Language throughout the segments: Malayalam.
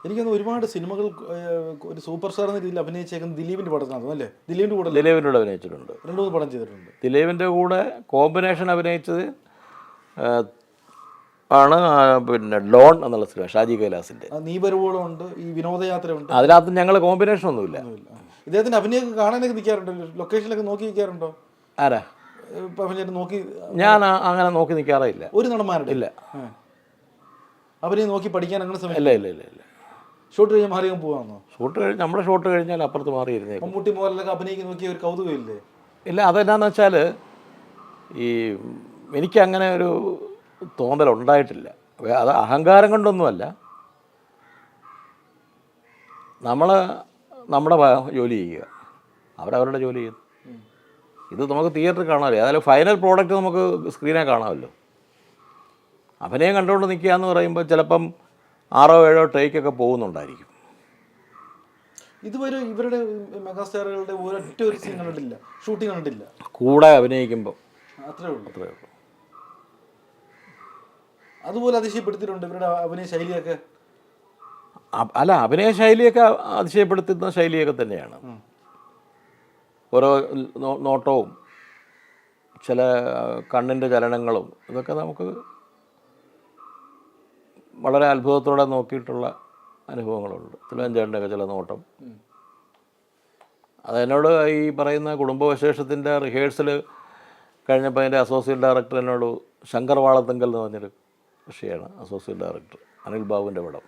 എനിക്കൊന്ന് ഒരുപാട് സിനിമകൾ ഒരു സൂപ്പർ സ്റ്റാർ എന്ന രീതിയിൽ അഭിനയിച്ചേക്കുന്ന ദിലീപിൻ്റെ പടത്തിനകത്ത് അല്ലേ? ദിലീപിൻ്റെ കൂടെ ദിലീപിൻ്റെ കൂടെ അഭിനയിച്ചിട്ടുണ്ട്. 2-3 പടം ചെയ്തിട്ടുണ്ട്. ദിലീപിൻ്റെ കൂടെ കോമ്പിനേഷൻ അഭിനയിച്ചത് ആണ് പിന്നെ ഡോൺ എന്നുള്ള സിനിമ, ഷാജി കൈലാസിൻ്റെ. നീ വരുവോളം ഉണ്ട്, ഈ വിനോദയാത്ര ഉണ്ട്. അതിനകത്ത് ഞങ്ങൾ കോമ്പിനേഷൻ ഒന്നുമില്ല. ഇദ്ദേഹത്തിൻ്റെ അഭിനയമൊക്കെ കാണാനൊക്കെ നിൽക്കാറുണ്ടോ? ലൊക്കേഷനിലൊക്കെ നോക്കി നിൽക്കാറുണ്ടോ? ആരാ? നോക്കി ഞാൻ അങ്ങനെ നോക്കി നിൽക്കാറില്ല. ഒരു നടന്മാരുടെ ഇല്ല. അഭിനയം നോക്കി പഠിക്കാൻ അങ്ങനെ സമയം ഇല്ല ഇല്ല ഇല്ല ഇല്ല. ഷൂട്ട് കഴിഞ്ഞാൽ മാറി പോകാമെന്നോ? നമ്മുടെ ഷോട്ട് കഴിഞ്ഞാൽ അപ്പുറത്ത് മാറിയിരുന്നേ. മമ്മൂട്ടി മോഹൻലാലൊക്കെ അഭിനയിക്ക് നോക്കിയ ഒരു കൗതുകമില്ലേ? ഇല്ല, അതെന്നാന്ന് വെച്ചാൽ ഈ എനിക്കങ്ങനെ ഒരു തോന്നലുണ്ടായിട്ടില്ല. അത് അഹങ്കാരം കൊണ്ടൊന്നുമല്ല. നമ്മൾ നമ്മുടെ ജോലി ചെയ്യുക, അവരവരുടെ ജോലി ചെയ്യുന്നു. ഇത് നമുക്ക് തിയേറ്ററിൽ കാണാമല്ലോ. ഏതായാലും ഫൈനൽ പ്രോഡക്റ്റ് നമുക്ക് സ്ക്രീനെ കാണാമല്ലോ. അഭിനയം കണ്ടുകൊണ്ട് നിൽക്കുക എന്ന് പറയുമ്പോൾ ചിലപ്പം 6-7 ടേക്കൊക്കെ പോകുന്നുണ്ടായിരിക്കും. ഇതുവരെ ഇവരുടെ മെഗാസ്റ്റാറുകളുടെ ഒരൊറ്റ ഒരു സീൻ കണ്ടിട്ടില്ല, ഷൂട്ടിംഗ് കണ്ടിട്ടില്ല. കൂടെ അഭിനയിക്കുമ്പോൾ അത്രേ ഉള്ളൂ. അതുപോലെ അതിശയപ്പെടുത്തിയിട്ടുണ്ട് ഇവരുടെ അഭിനയ ശൈലിയൊക്കെ. അല്ല, അഭിനയ ശൈലിയൊക്കെ അതിശയപ്പെടുത്തുന്ന ശൈലിയൊക്കെ തന്നെയാണ്. ഓരോ നോട്ടവും ചില കണ്ണിൻ്റെ ചലനങ്ങളും ഇതൊക്കെ നമുക്ക് വളരെ അത്ഭുതത്തോടെ നോക്കിയിട്ടുള്ള അനുഭവങ്ങളുണ്ട്. തിരുവഞ്ചേട്ടൻ്റെയൊക്കെ ചില നോട്ടം. അതെന്നോട് ഈ പറയുന്ന കുടുംബവിശേഷത്തിൻ്റെ റിഹേഴ്സൽ കഴിഞ്ഞപ്പോൾ അതിൻ്റെ അസോസിയേറ്റ് ഡയറക്ടർ എന്നോട്, ശങ്കർ വാളത്തുങ്കൽ എന്ന് പറഞ്ഞൊരു വിഷയമാണ് അസോസിയേറ്റ് ഡയറക്ടർ, അനിൽ ബാബുവിൻ്റെ പടം,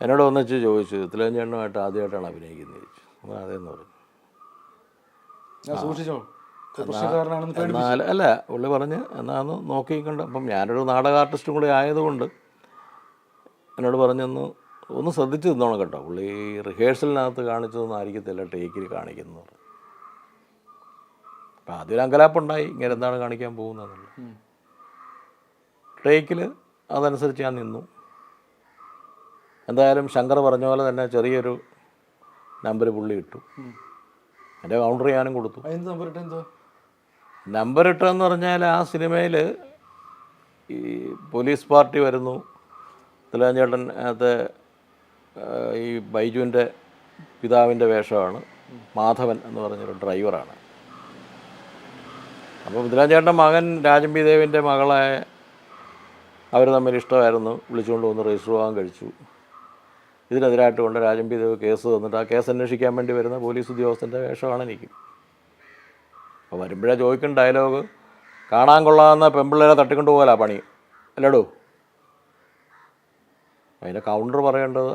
എന്നോട് ഒന്നിച്ച് ചോദിച്ചു, തിരുവഞ്ചേട്ടനുമായിട്ട് ആദ്യമായിട്ടാണ് അഭിനയിക്കുന്നത് ചോദിച്ചു. അപ്പോൾ അതേന്ന് പറഞ്ഞു. അല്ല, പുള്ളി പറഞ്ഞ് എന്നാന്ന് നോക്കിക്കണ്ട്. അപ്പം ഞാനൊരു നാടക ആർട്ടിസ്റ്റും കൂടി ആയതുകൊണ്ട് എന്നോട് പറഞ്ഞൊന്ന് ശ്രദ്ധിച്ച് നിന്നോണം കേട്ടോ, പുള്ളി റിഹേഴ്സലിനകത്ത് കാണിച്ചതൊന്നും ആയിരിക്കത്തില്ല ടേക്കിൽ കാണിക്കുന്നത് പറഞ്ഞു. അപ്പം ആദ്യം അങ്കലാപ്പുണ്ടായി, ഇങ്ങനെ എന്താണ് കാണിക്കാൻ പോകുന്നതെന്നുള്ളത്. ടേക്കിൽ അതനുസരിച്ച് ഞാൻ നിന്നു. എന്തായാലും ശങ്കർ പറഞ്ഞ പോലെ തന്നെ ചെറിയൊരു നമ്പർ പുള്ളി ഇട്ടു. എൻ്റെ കൗണ്ടർ ഞാനും കൊടുത്തു. നമ്പർ ഇട്ടെന്ന് പറഞ്ഞാൽ ആ സിനിമയിൽ ഈ പോലീസ് പാർട്ടി വരുന്നു. തിരുവഞ്ചേട്ടൻ അകത്ത് ഈ ബൈജുവിൻ്റെ പിതാവിൻ്റെ വേഷമാണ്. മാധവൻ എന്ന് പറഞ്ഞൊരു ഡ്രൈവറാണ്. അപ്പോൾ തിരുവഞ്ചേട്ടൻ്റെ മകൻ രാജൻ പി ദേവിൻ്റെ മകളെ അവർ തമ്മിൽ ഇഷ്ടമായിരുന്നു. വിളിച്ചുകൊണ്ട് വന്ന് രജിസ്റ്റർ വിവാഹം കഴിച്ചു. ഇതിനെതിരായിട്ട് കൊണ്ട് രാജൻ പി ദേവ് കേസ് തന്നിട്ട് ആ കേസ് അന്വേഷിക്കാൻ വേണ്ടി വരുന്ന പോലീസ് ഉദ്യോഗസ്ഥൻ്റെ വേഷമാണ് എനിക്ക്. അപ്പോൾ വരുമ്പോഴേ ചോദിക്കുന്ന ഡയലോഗ്, കാണാൻ പെമ്പിള്ളേരെ തട്ടിക്കൊണ്ട് പോകലാ പണി അല്ലടോ. അതിൻ്റെ കൗണ്ടർ പറയേണ്ടത്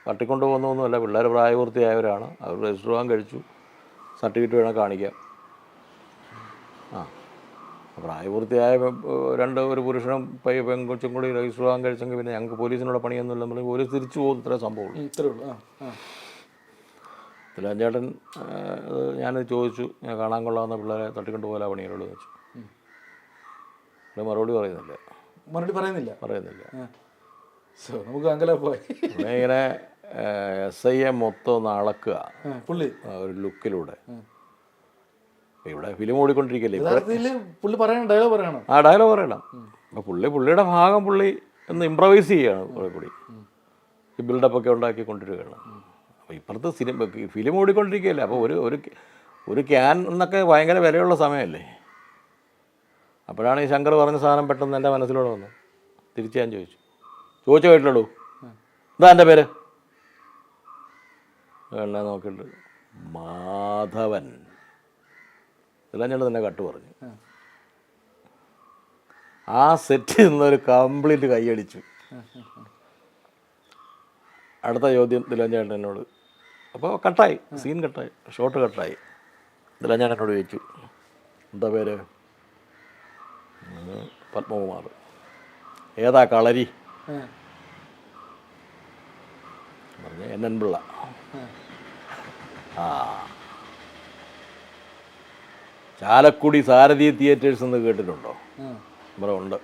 തട്ടിക്കൊണ്ട് പോകുന്നൊന്നുമല്ല, പിള്ളേർ പ്രായപൂർത്തിയായവരാണ്, അവർ രജിസ്റ്റർ വിവാഹം കഴിച്ചു, സർട്ടിഫിക്കറ്റ് വേണം കാണിക്കാം. പ്രായപൂർത്തിയായ ഒരു പുരുഷനും പെൺകൊച്ചും കൂടി രജിസ്റ്റർ വിവാഹം കഴിച്ചെങ്കിൽ പിന്നെ ഞങ്ങൾക്ക് പോലീസിനുള്ള പണിയൊന്നുമില്ല. നമ്മൾ പോലീസ് തിരിച്ചു പോകും, ഇത്രേ സംഭവമുള്ളൂ. തിരുവഞ്ചേട്ടൻ ഞാനത് ചോദിച്ചു, ഞാൻ കാണാൻ കൊള്ളാവുന്ന പിള്ളേരെ തട്ടിക്കൊണ്ട് പോകാൻ പണിയുള്ളൂ എന്ന് വെച്ചു. മറുപടി പറയുന്നില്ല. നമുക്ക് അങ്കലാപ്പായി. ഇങ്ങനെ SIA മൊത്തം ഒന്ന് അളക്കുക പുള്ളി ഒരു ലുക്കിലൂടെ. ഇവിടെ ഫിലിം ഓടിക്കൊണ്ടിരിക്കല്ലേ, ഡയലോഗ് പറയണം. ഡയലോഗ് പറയണം. അപ്പോൾ പുള്ളിയുടെ ഭാഗം പുള്ളി ഒന്ന് ഇംപ്രവൈസ് ചെയ്യുകയാണ് കുറെ കൂടി, ഈ ബിൽഡപ്പൊക്കെ ഉണ്ടാക്കിക്കൊണ്ടിരിക്കുകയാണ്. അപ്പോൾ ഇപ്പുറത്ത് ഫിലിം ഓടിക്കൊണ്ടിരിക്കുകയല്ലേ. അപ്പോൾ ഒരു ക്യാൻ എന്നൊക്കെ ഭയങ്കര വിലയുള്ള സമയമല്ലേ. അപ്പോഴാണ് ഈ ശങ്കർ പറഞ്ഞ സാധനം പെട്ടെന്ന് എൻ്റെ മനസ്സിലൂടെ വന്നു. തിരിച്ച് ഞാൻ ചോദിച്ചു കേട്ടില്ലടൂ, എന്താ എൻ്റെ പേര്? എന്നെ നോക്കിയിട്ട് മാധവൻ. ഇതെല്ലാം ഞാൻ തന്നെ കട്ട് പറഞ്ഞു. ആ സെറ്റിൽ നിന്നൊരു കംപ്ലീറ്റ് കൈയടിച്ചു. അടുത്ത ചോദ്യം തിരുവഞ്ചേട്ടൻ എന്നോട്. അപ്പോൾ കട്ടായി, സീൻ കട്ടായി, ഷോട്ട് കട്ടായി. തിരുവഞ്ചേട്ടൻ എന്നോട് ചോദിച്ചു, എന്താ പേര്? പത്മകുമാർ. ഏതാ കളരി? പറഞ്ഞു NN പിള്ള. ചാലക്കുടി സാരഥി തിയേറ്റേഴ്സ് എന്ന് കേട്ടിട്ടുണ്ടോ? ഇവിടെ ഉണ്ട്.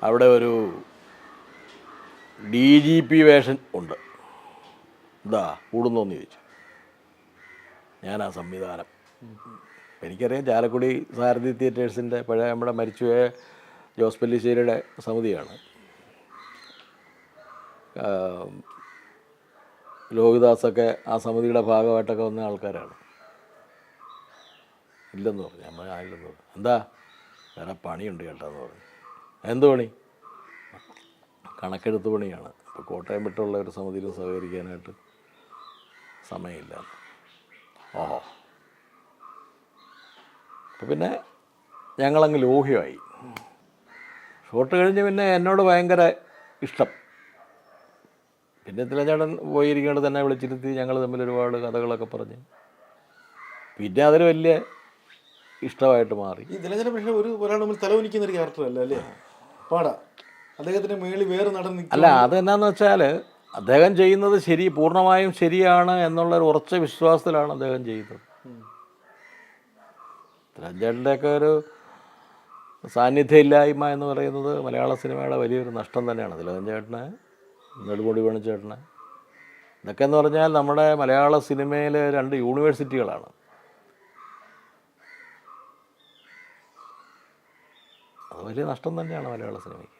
അവിടെ ഒരു DGP വേഷൻ ഉണ്ട്. എന്താ കൂടുന്നോന്ന് ചോദിച്ചു. ഞാനാ സംവിധാനം. എനിക്കറിയാം ചാലക്കുടി സാരഥി തിയേറ്റേഴ്സിൻ്റെ പഴയ നമ്മുടെ മരിച്ചുപോയ ജോസ് പല്ലിശ്ശേരിയുടെ സമിതിയാണ്. ലോഹിദാസൊക്കെ ആ സമിതിയുടെ ഭാഗമായിട്ടൊക്കെ വന്ന ആൾക്കാരാണ്. ഇല്ലെന്ന് പറഞ്ഞു. നമ്മൾ ആയില്ലെന്ന് പറഞ്ഞു. എന്താ വേറെ പണിയുണ്ട് കേട്ടോന്ന് പറഞ്ഞു. എന്ത് പണി? കണക്കെടുത്ത് പണിയാണ്. ഇപ്പോൾ കോട്ടയം വിട്ടുള്ള ഒരു സമിതിയിൽ സഹകരിക്കാനായിട്ട് സമയമില്ല. ഓഹോ. അപ്പോൾ പിന്നെ ഞങ്ങളങ്ങ് ലോഹ്യമായി. ഷോട്ട് കഴിഞ്ഞ് പിന്നെ എന്നോട് ഭയങ്കര ഇഷ്ടം. പിന്നെ തിലചേട്ടൻ പോയിരിക്കേണ്ടത് തന്നെ വിളിച്ചിരുത്തി ഞങ്ങൾ തമ്മിൽ ഒരുപാട് കഥകളൊക്കെ പറഞ്ഞ് പിന്നെ അതൊരു വലിയ ഇഷ്ടമായിട്ട് മാറി. ഈ തിലചേട്ടൻ പക്ഷേ ഒരാളുടെ മുമ്പിൽ തലവനിക്കുന്ന ഒരു ക്യാരക്ടർ അല്ല അല്ലേ? പാടാ അദ്ദേഹത്തിൻ്റെ മേളിൽ വേറെ നടന്ന് അല്ല, അതെന്നാന്ന് വെച്ചാൽ അദ്ദേഹം ചെയ്യുന്നത് പൂർണ്ണമായും ശരിയാണ് എന്നുള്ളൊരു ഉറച്ച വിശ്വാസത്തിലാണ് അദ്ദേഹം ചെയ്യുന്നത്. തിലചേട്ടൻ്റെയൊക്കെ ഒരു സാന്നിധ്യമില്ലായ്മ എന്ന് പറയുന്നത് മലയാള സിനിമയുടെ വലിയൊരു നഷ്ടം തന്നെയാണ്. തിലകഞ്ചേട്ടനെ, നെടുമുടി വേണുചേട്ടനെ, ഇതൊക്കെ എന്ന് പറഞ്ഞാൽ നമ്മുടെ മലയാള സിനിമയിലെ 2 യൂണിവേഴ്സിറ്റികളാണ്. അത് വലിയ നഷ്ടം തന്നെയാണ് മലയാള സിനിമയ്ക്ക്.